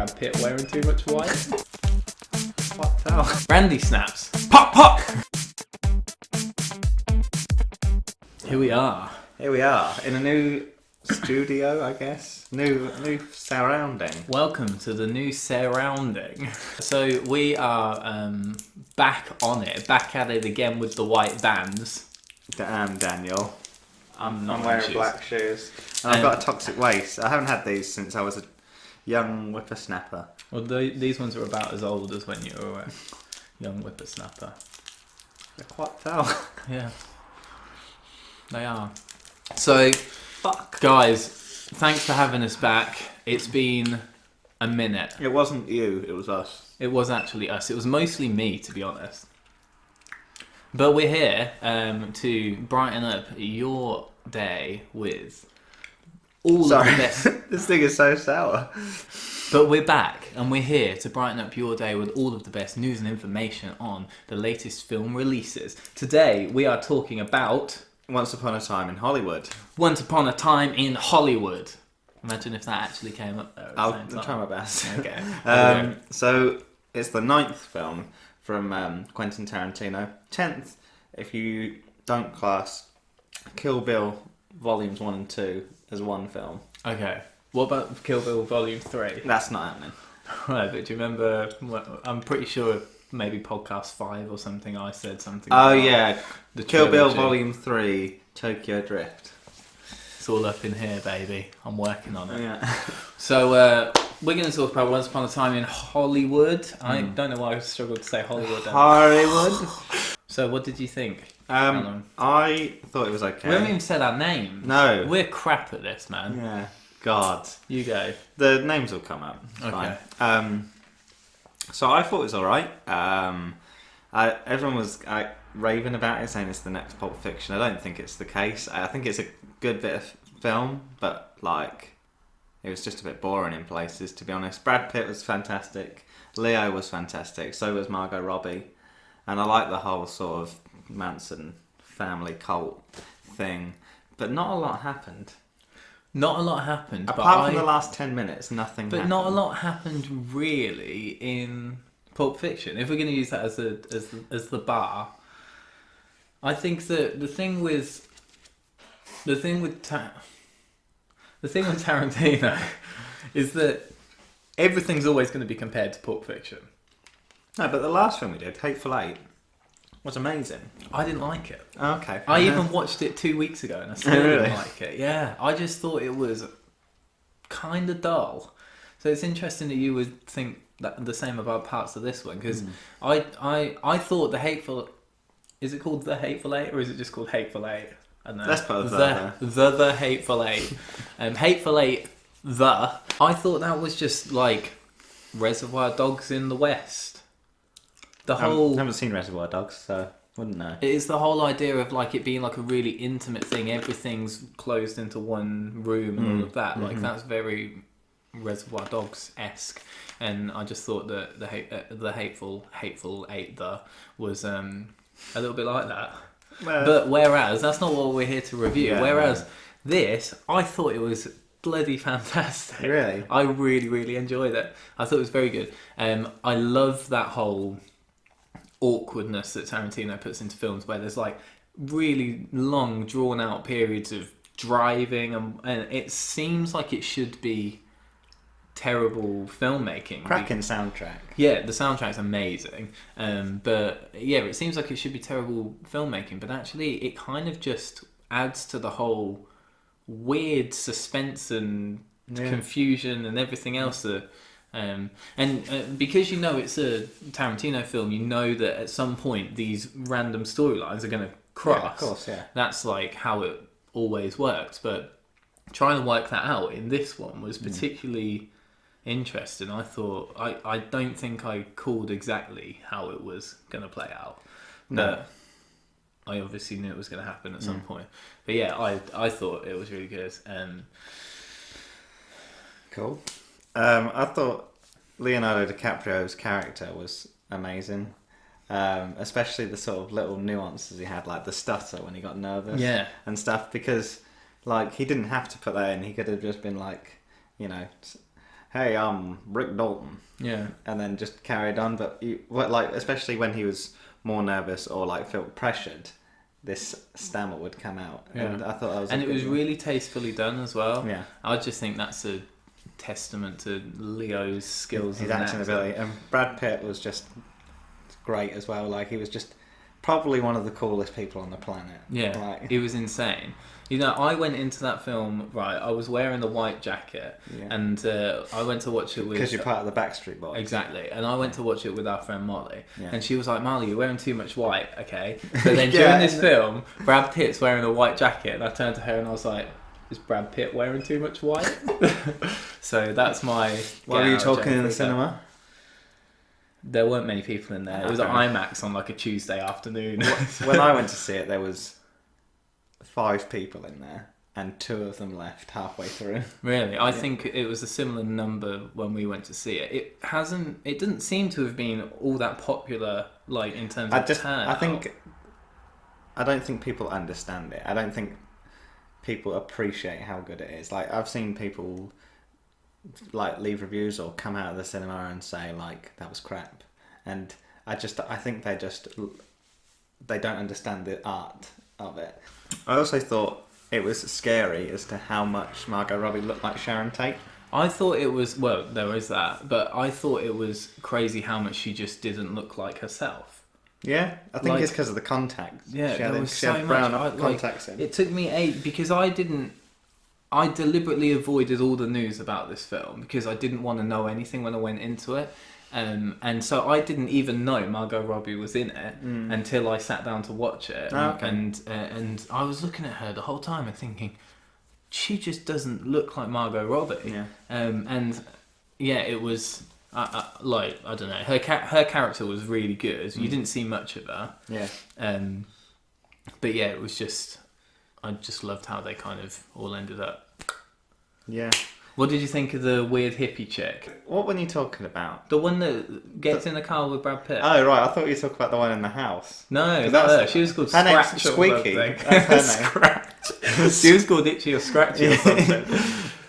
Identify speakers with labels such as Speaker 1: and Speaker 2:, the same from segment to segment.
Speaker 1: Brad Pitt wearing too much white.
Speaker 2: What the hell?
Speaker 1: Brandy snaps. Pop, pop! Here we are.
Speaker 2: Here we are in a new studio, I guess. New surrounding.
Speaker 1: Welcome to the new surrounding. So we are back on it, back at it again with the white bands.
Speaker 2: Daniel.
Speaker 1: I'm not
Speaker 2: I'm wearing
Speaker 1: shoes.
Speaker 2: black shoes. And I've got a toxic waste. I haven't had these since I was a young whippersnapper.
Speaker 1: Well, these ones are about as old as when you were a young whippersnapper.
Speaker 2: What the hell?
Speaker 1: Yeah, they are. So,
Speaker 2: Fuck.
Speaker 1: guys, thanks for having us back. It's been a minute.
Speaker 2: It wasn't you, it was us.
Speaker 1: It was actually us. It was mostly me, to be honest. But we're here to brighten up your day with all of the best.
Speaker 2: This thing is so sour.
Speaker 1: But we're back, and we're here to brighten up your day with all of the best news and information on the latest film releases. Today, we are talking about
Speaker 2: Once Upon a Time in Hollywood.
Speaker 1: Once Upon a Time in Hollywood. Imagine if that actually came up there at the
Speaker 2: I'll
Speaker 1: same time.
Speaker 2: try my best.
Speaker 1: Okay.
Speaker 2: So, it's the 9th film from Quentin Tarantino. 10th, if you don't class Kill Bill Volumes 1 and 2 as one film.
Speaker 1: Okay. What about Kill Bill Volume 3?
Speaker 2: That's not happening.
Speaker 1: Right, but do you remember, I'm pretty sure maybe podcast 5 or something, I said something
Speaker 2: Oh
Speaker 1: about
Speaker 2: yeah,
Speaker 1: the
Speaker 2: Kill Bill
Speaker 1: trilogy.
Speaker 2: Volume 3, Tokyo Drift.
Speaker 1: It's all up in here, baby. I'm working on it.
Speaker 2: Yeah.
Speaker 1: So, we're going to talk about Once Upon a Time in Hollywood. I don't know why I struggled to say Hollywood.
Speaker 2: Hollywood.
Speaker 1: So, what did you think?
Speaker 2: I thought it was okay.
Speaker 1: We haven't even said our name.
Speaker 2: No.
Speaker 1: We're crap at this, man.
Speaker 2: Yeah. God.
Speaker 1: You go.
Speaker 2: The names will come up. It's
Speaker 1: Okay.
Speaker 2: fine. So I thought it was alright. Everyone was raving about it, saying it's the next Pulp Fiction. I don't think it's the case. I think it's a good bit of film, but like, it was just a bit boring in places, to be honest. Brad Pitt was fantastic. Leo was fantastic. So was Margot Robbie. And I like the whole sort of Manson family cult thing. But not a lot happened.
Speaker 1: Not a lot happened.
Speaker 2: Apart from the last 10 minutes, nothing
Speaker 1: But
Speaker 2: happened.
Speaker 1: not a lot happened really in Pulp Fiction. If we're going to use that as the bar, I think that the thing with Tarantino is that everything's always going to be compared to Pulp Fiction.
Speaker 2: No, but the last film we did, Hateful Eight, was amazing.
Speaker 1: I didn't like it.
Speaker 2: Oh, okay.
Speaker 1: I even watched it 2 weeks ago and I still
Speaker 2: Really?
Speaker 1: didn't like it. Yeah, I just thought it was kind of dull. So it's interesting that you would think that the same about parts of this one, because I thought the Hateful... Is it called The Hateful Eight or is it just called Hateful Eight? I don't know.
Speaker 2: Let's put
Speaker 1: the Hateful Eight. Hateful Eight, I thought that was just like Reservoir Dogs in the West. The whole...
Speaker 2: I haven't seen Reservoir Dogs, so wouldn't know.
Speaker 1: It is the whole idea of like it being like a really intimate thing. Everything's closed into one room and all of that. Like that's very Reservoir Dogs-esque. And I just thought that the Hateful Eight was a little bit like that. But whereas that's not what we're here to review.
Speaker 2: Yeah,
Speaker 1: Whereas
Speaker 2: no.
Speaker 1: this, I thought it was bloody fantastic.
Speaker 2: Really?
Speaker 1: I really, really enjoyed it. I thought it was very good. I love that whole awkwardness that Tarantino puts into films where there's like really long drawn out periods of driving and it seems like it should be terrible filmmaking.
Speaker 2: Cracking soundtrack.
Speaker 1: Yeah, the soundtrack's amazing. But yeah, it seems like it should be terrible filmmaking, but actually it kind of just adds to the whole weird suspense and confusion and everything else that because you know it's a Tarantino film, you know that at some point these random storylines are going to cross.
Speaker 2: Yeah, of course, yeah.
Speaker 1: That's like how it always works. But trying to work that out in this one was particularly interesting. I thought I don't think I called exactly how it was going to play out.
Speaker 2: No.
Speaker 1: But I obviously knew it was going to happen at some point. But yeah, I thought it was really good.
Speaker 2: Cool. I thought Leonardo DiCaprio's character was amazing. Especially the sort of little nuances he had, like the stutter when he got nervous and stuff, because like he didn't have to put that in. He could have just been like, you know, "Hey, I'm Rick Dalton,"
Speaker 1: Yeah.
Speaker 2: and then just carried on. But like, especially when he was more nervous or like felt pressured, this stammer would come out, and I thought that was.
Speaker 1: And it was really tastefully done as well.
Speaker 2: Yeah.
Speaker 1: I just think that's a testament to Leo's skills,
Speaker 2: his
Speaker 1: as an
Speaker 2: acting
Speaker 1: actor.
Speaker 2: ability, and Brad Pitt was just great as well. Like he was just probably one of the coolest people on the planet.
Speaker 1: Yeah,
Speaker 2: like,
Speaker 1: it was insane. You know, I went into that film, right, I was wearing the white jacket, and I went to watch it with...
Speaker 2: Because you're part of the Backstreet Boys.
Speaker 1: Exactly, and I went to watch it with our friend Molly,
Speaker 2: Yeah.
Speaker 1: and she was like, Marley, you're wearing too much white, okay? But then during this film, Brad Pitt's wearing a white jacket, and I turned to her and I was like, is Brad Pitt wearing too much white? So that's my...
Speaker 2: What were you talking in the cinema?
Speaker 1: There weren't many people in there. It was at IMAX on like a Tuesday afternoon.
Speaker 2: When I went to see it, there was 5 people in there, and 2 of them left halfway through.
Speaker 1: Really, I think it was a similar number when we went to see it. It didn't seem to have been all that popular, like in terms of turnout.
Speaker 2: I don't think people understand it. I don't think people appreciate how good it is. Like I've seen people like leave reviews or come out of the cinema and say like that was crap, and I think they don't understand the art of it. I also thought it was scary as to how much Margot Robbie looked like Sharon Tate.
Speaker 1: I thought it was, well, there is that, but I thought it was crazy how much she just didn't look like herself.
Speaker 2: Yeah, I think it's because of the contacts.
Speaker 1: Yeah,
Speaker 2: she
Speaker 1: there was
Speaker 2: she
Speaker 1: so
Speaker 2: had brown
Speaker 1: much.
Speaker 2: contacts in.
Speaker 1: It took me because I deliberately avoided all the news about this film because I didn't want to know anything when I went into it. And so I didn't even know Margot Robbie was in it until I sat down to watch it. And I was looking at her the whole time and thinking, she just doesn't look like Margot Robbie.
Speaker 2: Yeah.
Speaker 1: And yeah, it was like, I don't know, her character was really good. You didn't see much of her.
Speaker 2: Yeah.
Speaker 1: But yeah, it was just, I just loved how they kind of all ended up.
Speaker 2: Yeah.
Speaker 1: What did you think of the weird hippie chick?
Speaker 2: What were you talking about?
Speaker 1: The one that gets in the car with Brad Pitt.
Speaker 2: Oh, right. I thought you were talking about the one in the house.
Speaker 1: No,
Speaker 2: that's
Speaker 1: not her. She was called
Speaker 2: her name's
Speaker 1: Scratch or
Speaker 2: Squeaky.
Speaker 1: something.
Speaker 2: That's her name.
Speaker 1: Scratch. She was called Itchy or Scratchy or something.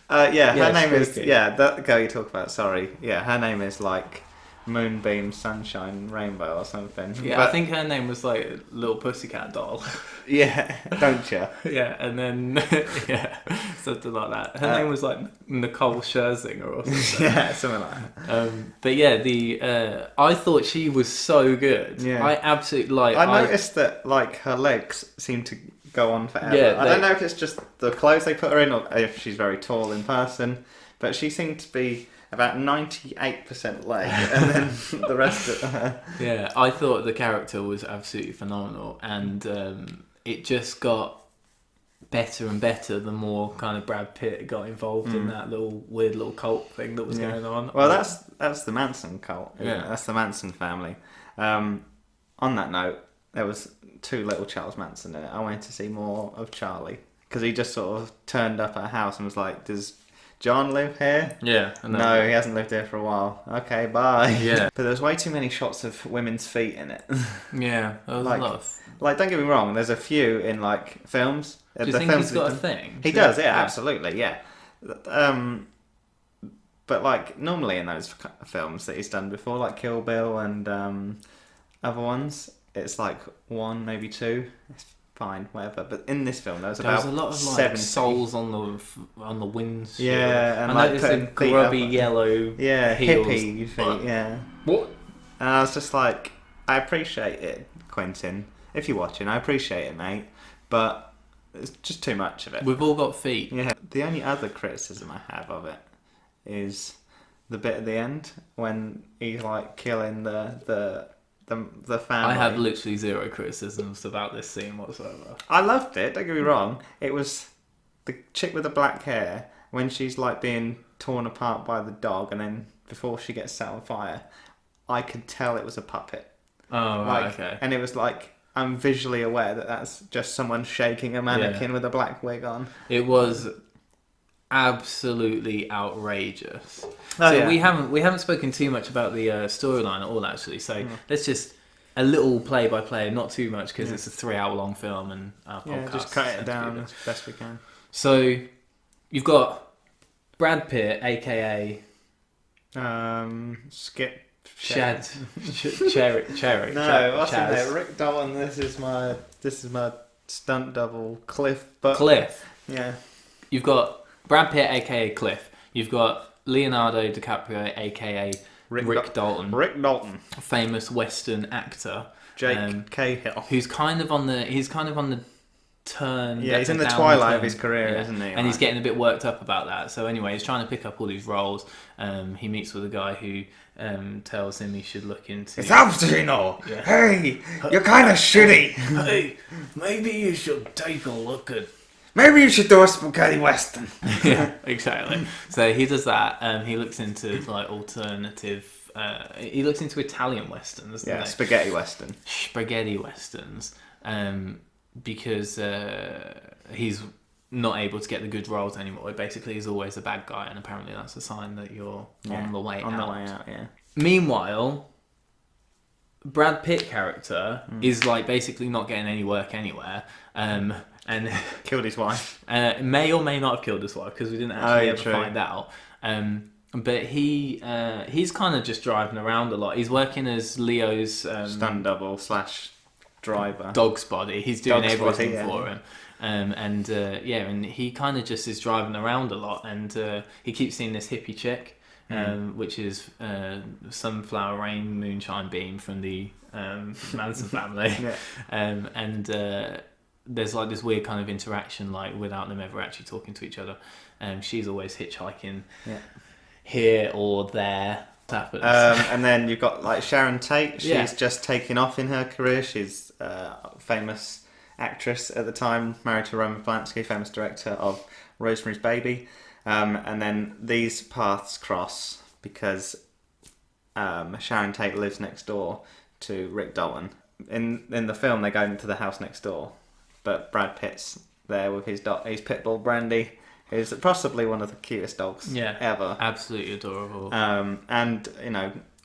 Speaker 2: Her name
Speaker 1: Squeaky.
Speaker 2: is... that girl you talk about, sorry. Yeah, her name is like Moonbeam, Sunshine, Rainbow or something.
Speaker 1: Yeah,
Speaker 2: but,
Speaker 1: I think her name was like Little Pussycat Doll.
Speaker 2: Yeah, don't you?
Speaker 1: Yeah, and then, yeah, something like that. Her name was like Nicole Scherzinger or something.
Speaker 2: Yeah, something like that.
Speaker 1: But yeah, I thought she was so good.
Speaker 2: Yeah.
Speaker 1: I absolutely like.
Speaker 2: I noticed that like her legs seem to go on forever.
Speaker 1: Yeah,
Speaker 2: I don't know if it's just the clothes they put her in or if she's very tall in person, but she seemed to be about 98% leg, and then the rest of her.
Speaker 1: Yeah, I thought the character was absolutely phenomenal, and it just got better and better the more kind of Brad Pitt got involved in that weird little cult thing that was going on.
Speaker 2: Well, that's the Manson cult.
Speaker 1: Yeah.
Speaker 2: That's the Manson family. On that note, there was 2 little Charles Manson in it. I wanted to see more of Charlie because he just sort of turned up at a house and was like, "Does John live here?"
Speaker 1: Yeah.
Speaker 2: No, he hasn't lived here for a while. Okay, bye.
Speaker 1: Yeah.
Speaker 2: But there's way too many shots of women's feet in it.
Speaker 1: Yeah, there was
Speaker 2: Like,
Speaker 1: a lot of...
Speaker 2: Like, don't get me wrong, there's a few in, like, films.
Speaker 1: Do you think he's got a thing?
Speaker 2: He does, yeah, absolutely, yeah. But, like, normally in those films that he's done before, like Kill Bill and other ones, it's like 1, maybe 2. It's fine, whatever. But in this film, there was
Speaker 1: There was
Speaker 2: about
Speaker 1: a lot of like
Speaker 2: 70.
Speaker 1: souls on the windshield.
Speaker 2: Yeah, and
Speaker 1: I
Speaker 2: like
Speaker 1: noticed the
Speaker 2: putting feet
Speaker 1: grubby
Speaker 2: up.
Speaker 1: yellow
Speaker 2: Yeah,
Speaker 1: heels.
Speaker 2: hippie feet, yeah.
Speaker 1: What?
Speaker 2: And I was just like, I appreciate it, Quentin. If you're watching, I appreciate it, mate. But it's just too much of it.
Speaker 1: We've all got feet.
Speaker 2: Yeah. The only other criticism I have of it is the bit at the end when he's like killing the family.
Speaker 1: I have literally zero criticisms about this scene whatsoever.
Speaker 2: I loved it. Don't get me wrong. It was the chick with the black hair when she's like being torn apart by the dog, and then before she gets set on fire, I could tell it was a puppet.
Speaker 1: Oh,
Speaker 2: Like,
Speaker 1: right, okay.
Speaker 2: And it was like, I'm visually aware that that's just someone shaking a mannequin with a black wig on.
Speaker 1: It was absolutely outrageous.
Speaker 2: Oh,
Speaker 1: So
Speaker 2: yeah.
Speaker 1: we haven't spoken too much about the storyline at all, actually. So let's just a little play by play, not too much because it's a 3-hour long film and our
Speaker 2: Yeah,
Speaker 1: podcast.
Speaker 2: just cut
Speaker 1: tends
Speaker 2: it
Speaker 1: to
Speaker 2: down
Speaker 1: be
Speaker 2: as best we can.
Speaker 1: So you've got Brad Pitt, aka
Speaker 2: Skip.
Speaker 1: Shad, Cherry.
Speaker 2: No, what's his
Speaker 1: Chaz.
Speaker 2: name? Rick Dalton. This is my stunt double, Cliff. But
Speaker 1: Cliff.
Speaker 2: yeah,
Speaker 1: You've got Brad Pitt, aka Cliff. You've got Leonardo DiCaprio, aka Rick Dalton.
Speaker 2: Rick Dalton.
Speaker 1: Famous Western actor.
Speaker 2: Jake Cahill.
Speaker 1: Who's kind of on the turn.
Speaker 2: Yeah, he's in the
Speaker 1: down
Speaker 2: twilight of
Speaker 1: turn.
Speaker 2: his career,
Speaker 1: Yeah.
Speaker 2: isn't he?
Speaker 1: And he's getting a bit worked up about that. So anyway, he's trying to pick up all these roles. He meets with a guy who tells him he should look into...
Speaker 2: It's Al Pacino!
Speaker 1: Yeah.
Speaker 2: Hey, you're kind of shitty.
Speaker 1: Hey, maybe you should take a look at...
Speaker 2: Maybe you should do a spaghetti western.
Speaker 1: Yeah, exactly. So he does that. He looks into like alternative... he looks into Italian westerns.
Speaker 2: Yeah, spaghetti western.
Speaker 1: Spaghetti westerns. Because he's not able to get the good roles anymore. Basically, he's always a bad guy, and apparently that's a sign that you're on the way out.
Speaker 2: On the way out, yeah.
Speaker 1: Meanwhile, Brad Pitt character is like basically not getting any work anywhere, and
Speaker 2: Killed his wife.
Speaker 1: may or may not have killed his wife because we didn't actually ever
Speaker 2: true.
Speaker 1: find out. But he's kind of just driving around a lot. He's working as Leo's
Speaker 2: Stunt double / driver.
Speaker 1: dog's body. He's doing
Speaker 2: Dog's
Speaker 1: everything
Speaker 2: body, yeah.
Speaker 1: for him. And he kind of just is driving around a lot, and he keeps seeing this hippie chick, which is Sunflower Rain Moonshine Beam from the Manson family.
Speaker 2: Yeah.
Speaker 1: There's like this weird kind of interaction, like without them ever actually talking to each other. She's always hitchhiking here or there. Happens.
Speaker 2: And then you've got like Sharon Tate. She's
Speaker 1: Yeah.
Speaker 2: just taken off in her career. She's a famous actress at the time, married to Roman Polanski, famous director of Rosemary's Baby. And then these paths cross because Sharon Tate lives next door to Rick Dalton. In the film, they go into the house next door, but Brad Pitt's there with his dog, his pit bull Brandy, who's possibly one of the cutest dogs ever.
Speaker 1: Absolutely adorable.
Speaker 2: And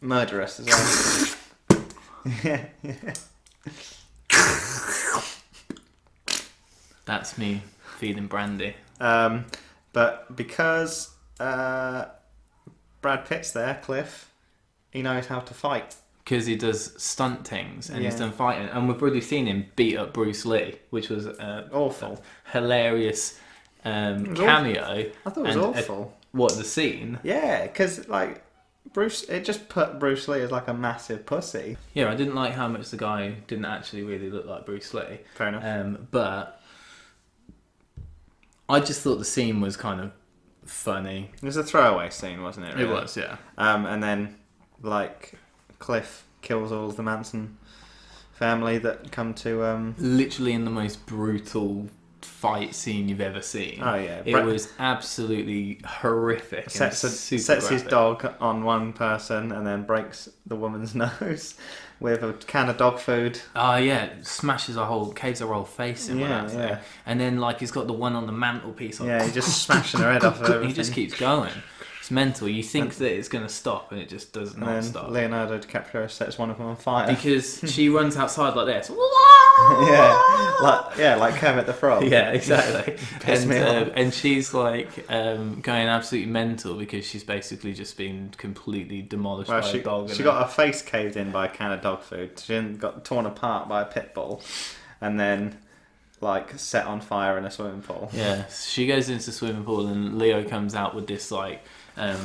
Speaker 2: murderous as well. Yeah.
Speaker 1: That's me feeding Brandy.
Speaker 2: But because Brad Pitt's there, Cliff, he knows how to fight.
Speaker 1: Because he does stunt things and he's
Speaker 2: Yeah.
Speaker 1: done fighting, and we've already seen him beat up Bruce Lee, which was
Speaker 2: Awful.
Speaker 1: hilarious cameo.
Speaker 2: I thought it was awful.
Speaker 1: What, the scene?
Speaker 2: Yeah, because like it just put Bruce Lee as like a massive pussy.
Speaker 1: Yeah, I didn't like how much the guy didn't actually really look like Bruce Lee.
Speaker 2: Fair enough.
Speaker 1: But I just thought the scene was kind of funny.
Speaker 2: It was a throwaway scene, wasn't it?
Speaker 1: It
Speaker 2: really?
Speaker 1: was, yeah.
Speaker 2: And then like Cliff kills all of the Manson family that come to
Speaker 1: Literally in the most brutal fight scene you've ever seen.
Speaker 2: Oh yeah,
Speaker 1: It was absolutely horrific.
Speaker 2: sets his
Speaker 1: graphic.
Speaker 2: dog on one person and then breaks the woman's nose with a can of dog food.
Speaker 1: Oh yeah, smashes caves her whole face in.
Speaker 2: Yeah.
Speaker 1: And then like he's got the one on the mantelpiece.
Speaker 2: Yeah, he's just smashing her head off of everything.
Speaker 1: He just keeps going. It's mental. You think that it's going to stop, and it just does
Speaker 2: And
Speaker 1: not
Speaker 2: then
Speaker 1: stop.
Speaker 2: Leonardo DiCaprio sets one of them on fire.
Speaker 1: Because she runs outside like this.
Speaker 2: like Kermit the Frog.
Speaker 1: Yeah, exactly.
Speaker 2: Piss me off.
Speaker 1: And she's like going absolutely mental because she's basically just been completely demolished by a dog.
Speaker 2: She got her face caved in by a can of dog food. She then got torn apart by a pit bull, and then like set on fire in a swimming pool.
Speaker 1: Yeah, she goes into the swimming pool, and Leo comes out with this like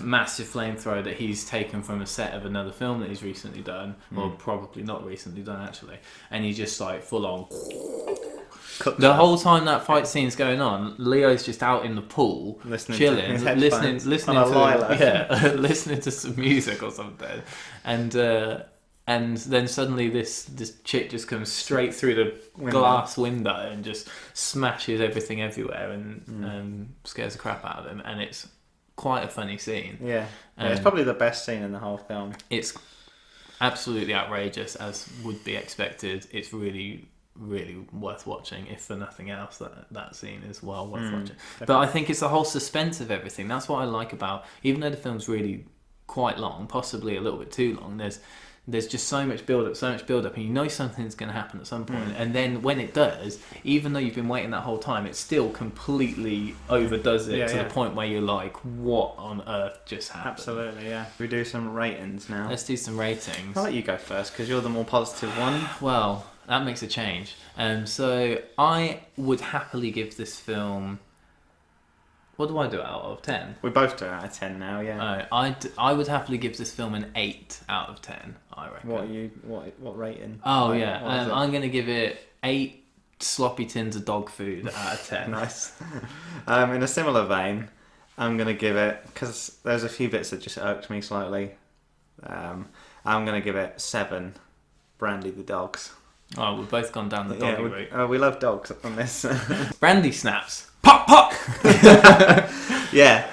Speaker 1: massive flamethrower that he's taken from a set of another film that he's recently done, or probably not recently done actually, and he just like full on. The whole time that fight scene's going on, Leo's just out in the pool, chilling, listening to listening to some music or something, and then suddenly this chick just comes straight through the glass window and just smashes everything everywhere and scares the crap out of him, and it's quite a funny scene.
Speaker 2: Yeah, it's probably the best scene in the whole film.
Speaker 1: It's absolutely outrageous, as would be expected. It's really, really worth watching, if for nothing else. That scene is well worth watching.
Speaker 2: Definitely.
Speaker 1: But I think it's the whole suspense of everything. That's what I like about, even though the film's really quite long, possibly a little bit too long. there's just so much build up, and you know something's going to happen at some point. And then when it does, even though you've been waiting that whole time, it still completely overdoes it to the point where you're like, what on earth just happened?
Speaker 2: Absolutely, yeah. We do some ratings now.
Speaker 1: Let's do some ratings.
Speaker 2: I'll let you go first because you're the more positive one.
Speaker 1: Well, that makes a change. So I would happily give this film... What do I do out of 10?
Speaker 2: We both do it out of 10 now, yeah.
Speaker 1: I would happily give this film an 8 out of 10, I reckon.
Speaker 2: What rating?
Speaker 1: Oh, yeah. I'm going to give it 8 sloppy tins of dog food out of 10.
Speaker 2: Nice. In a similar vein, I'm going to give it, because there's a few bits that just irked me slightly, I'm going to give it 7 Brandy the dogs.
Speaker 1: Oh, we've both gone down the doggy route.
Speaker 2: We love dogs on this.
Speaker 1: Brandy snaps. Pop, pop!
Speaker 2: Yeah.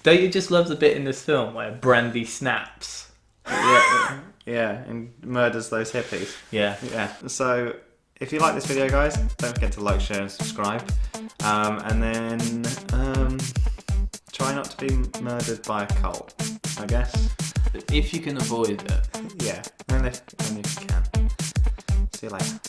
Speaker 1: Don't you just love the bit in this film where Brandy snaps?
Speaker 2: Yeah, and murders those hippies.
Speaker 1: Yeah.
Speaker 2: Yeah. So, if you like this video, guys, don't forget to like, share, and subscribe. And then try not to be murdered by a cult, I guess.
Speaker 1: If you can avoid it.
Speaker 2: Yeah, and if you can. See you later.